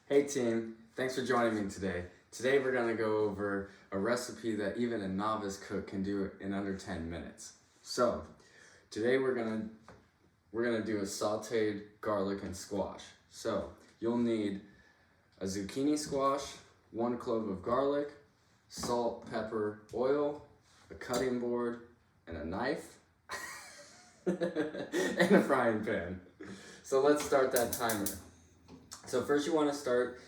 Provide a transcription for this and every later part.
Hey team, thanks for joining me today. Today we're going to go over a recipe that even a novice cook can do in under 10 minutes. So, today we're going to do a sautéed garlic and squash. So, you'll need a zucchini squash, 1 clove of garlic, salt, pepper, oil, a cutting board, and a knife, and a frying pan. So let's start that timer. So first you want to start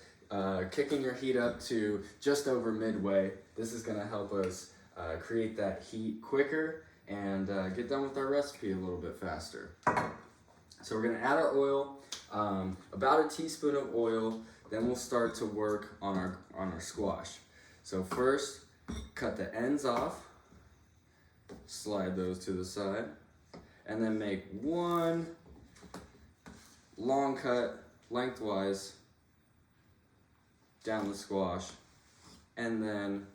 kicking your heat up to just over midway. This is going to help us create that heat quicker and get done with our recipe a little bit faster. So we're going to add our oil, about a teaspoon of oil, then we'll start to work on our squash. So first, cut the ends off, slide those to the side, and then make one long cut lengthwise down the squash, and then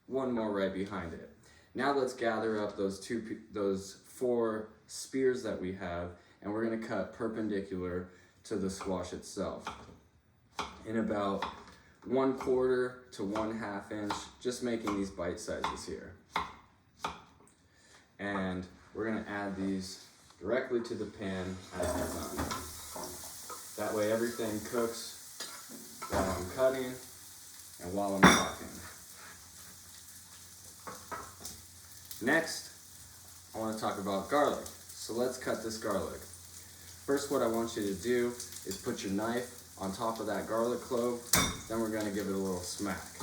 one more right behind it. Now let's gather up those 4 spears that we have, and we're going to cut perpendicular to the squash itself in about 1/4 to 1/2 inch, just making these bite sizes here. And we're going to add these directly to the pan as done. That way everything cooks while I'm cutting and while I'm talking. Next, I want to talk about garlic. So let's cut this garlic. First, what I want you to do is put your knife on top of that garlic clove, then we're going to give it a little smack.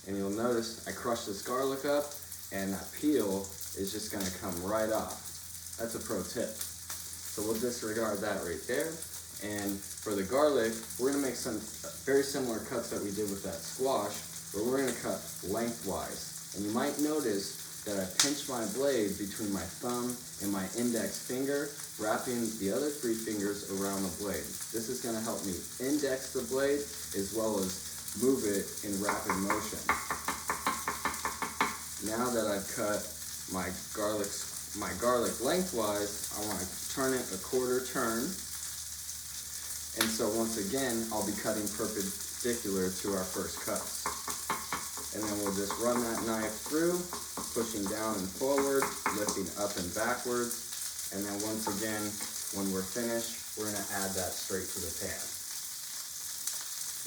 And you'll notice I crushed this garlic up, and that peel is just going to come right off. That's a pro tip. So we'll disregard that right there. And for the garlic, we're going to make some very similar cuts that we did with that squash, but we're going to cut lengthwise. And you might notice that I pinched my blade between my thumb and my index finger, wrapping the other 3 fingers around the blade. This is going to help me index the blade as well as move it in rapid motion. Now that I've cut my garlic lengthwise, I want to turn it a 1/4 turn. And so once again, I'll be cutting perpendicular to our first cuts. And then we'll just run that knife through, pushing down and forward, lifting up and backwards. And then once again, when we're finished, we're going to add that straight to the pan.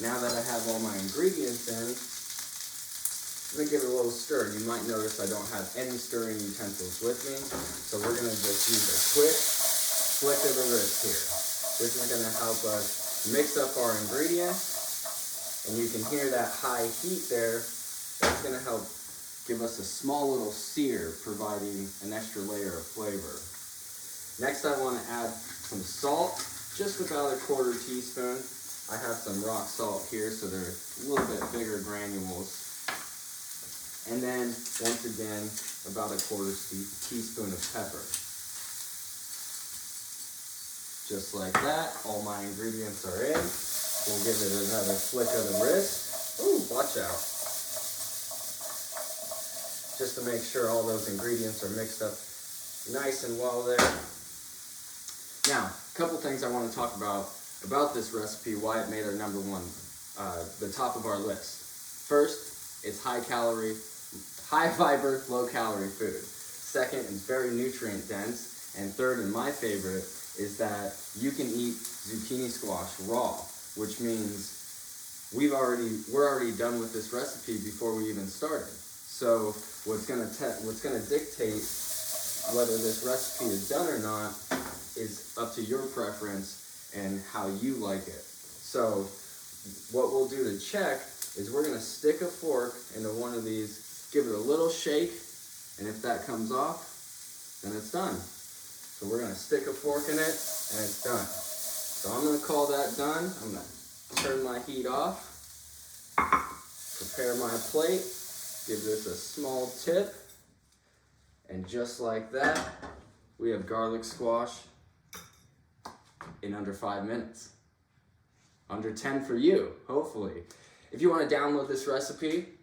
Now that I have all my ingredients in, I'm going to give it a little stir. You might notice I don't have any stirring utensils with me, so we're going to just use a quick flick of the wrist here. This is going to help us mix up our ingredients, and you can hear that high heat there. That's going to help give us a small little sear, providing an extra layer of flavor. Next, I want to add some salt, just about a 1/4 teaspoon. I have some rock salt here, so they're a little bit bigger granules. And then, once again, about a 1/4 teaspoon of pepper. Just like that, all my ingredients are in. We'll give it another flick of the wrist. Ooh, watch out. Just to make sure all those ingredients are mixed up nice and well there. Now, a couple things I want to talk about this recipe, why it made our number 1, the top of our list. First, it's high fiber, low calorie food. Second, it's very nutrient dense. And third, and my favorite, is that you can eat zucchini squash raw, which means we're already done with this recipe before we even started. So what's gonna dictate whether this recipe is done or not is up to your preference and how you like it. So what we'll do to check is we're gonna stick a fork into one of these, give it a little shake, and if that comes off, then it's done. So we're going to stick a fork in it, and it's done. So I'm going to call that done. I'm going to turn my heat off, prepare my plate, give this a small tip, and just like that, we have garlic squash in under 5 minutes. Under 10 for you, hopefully. If you want to download this recipe,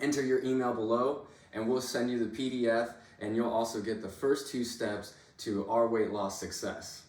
enter your email below, and we'll send you the PDF, and you'll also get the first 2 steps to our weight loss success.